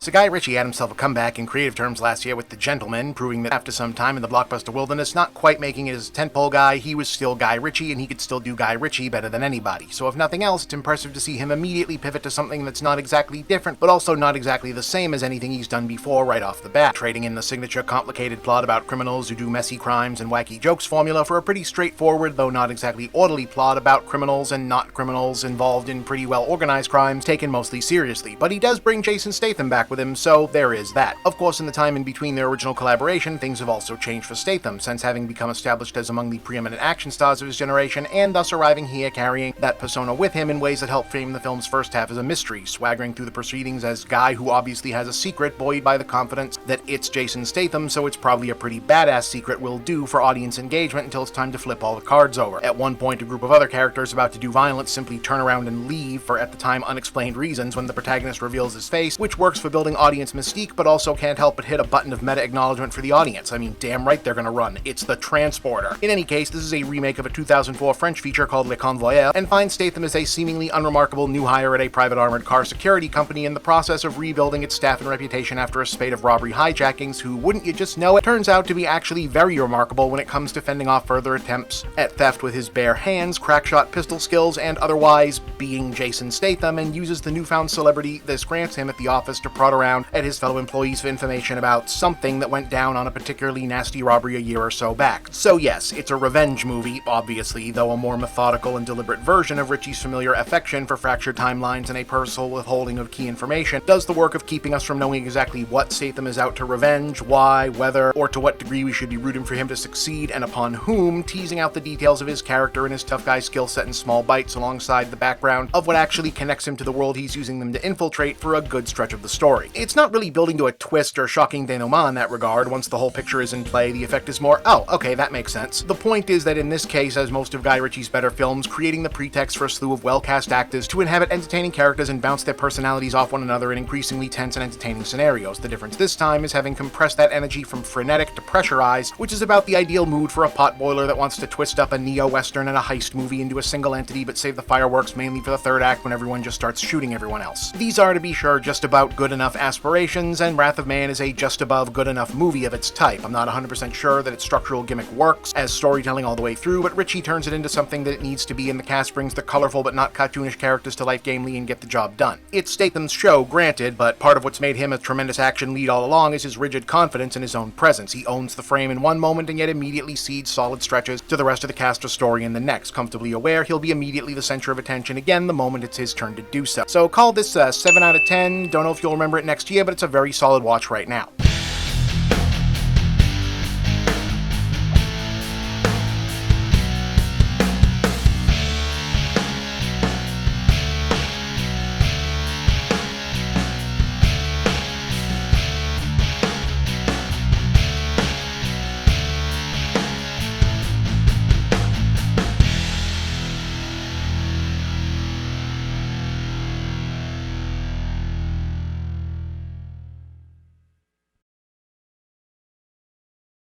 So Guy Ritchie had himself a comeback in creative terms last year with The Gentleman, proving that after some time in the blockbuster wilderness, not quite making it as a tentpole guy, he was still Guy Ritchie, and he could still do Guy Ritchie better than anybody. So if nothing else, it's impressive to see him immediately pivot to something that's not exactly different, but also not exactly the same as anything he's done before right off the bat, trading in the signature complicated plot about criminals who do messy crimes and wacky jokes formula for a pretty straightforward, though not exactly orderly plot about criminals and not criminals involved in pretty well organized crimes taken mostly seriously. But he does bring Jason Statham back with him, so there is that. Of course, in the time in between their original collaboration, things have also changed for Statham, since having become established as among the preeminent action stars of his generation, and thus arriving here carrying that persona with him in ways that help frame the film's first half as a mystery, swaggering through the proceedings as Guy who obviously has a secret, buoyed by the confidence that it's Jason Statham, so it's probably a pretty badass secret will do for audience engagement until it's time to flip all the cards over. At one point, a group of other characters about to do violence simply turn around and leave for, at the time, unexplained reasons when the protagonist reveals his face, which works for building audience mystique, but also can't help but hit a button of meta-acknowledgement for the audience. I mean, damn right they're gonna run. It's the Transporter. In any case, this is a remake of a 2004 French feature called Le Convoyeur, and finds Statham as a seemingly unremarkable new hire at a private armored car security company in the process of rebuilding its staff and reputation after a spate of robbery hijackings who, wouldn't you just know it, turns out to be actually very remarkable when it comes to fending off further attempts at theft with his bare hands, crackshot pistol skills, and otherwise being Jason Statham, and uses the newfound celebrity this grants him at the office to prod around at his fellow employees for information about something that went down on a particularly nasty robbery a year or so back. So yes, it's a revenge movie, obviously, though a more methodical and deliberate version of Ritchie's familiar affection for fractured timelines and a personal withholding of key information does the work of keeping us from knowing exactly what Statham is out to revenge, why, whether, or to what degree we should be rooting for him to succeed, and upon whom, teasing out the details of his character and his tough guy skill set in small bites alongside the background of what actually connects him to the world he's using them to infiltrate for a good stretch of the story. It's not really building to a twist or shocking denouement in that regard. Once the whole picture is in play, the effect is more, oh, okay, that makes sense. The point is that in this case, as most of Guy Ritchie's better films, creating the pretext for a slew of well-cast actors to inhabit entertaining characters and bounce their personalities off one another in increasingly tense and entertaining scenarios. The difference this time is having compressed that energy from frenetic to pressurized, which is about the ideal mood for a potboiler that wants to twist up a neo-western and a heist movie into a single entity but save the fireworks mainly for the third act when everyone just starts shooting everyone else. These are, to be sure, just about good enough aspirations, and Wrath of Man is a just above good enough movie of its type. I'm not 100% sure that its structural gimmick works as storytelling all the way through, but Ritchie turns it into something that it needs to be, and the cast brings the colorful but not cartoonish characters to life gamely and get the job done. It's Statham's show, granted, but part of what's made him a tremendous action lead all along is his rigid confidence in his own presence. He owns the frame in one moment and yet immediately cedes solid stretches to the rest of the cast or story in the next, comfortably aware he'll be immediately the center of attention again the moment it's his turn to do so. So call this a 7 out of 10, don't know if you'll remember it next year, but it's a very solid watch right now.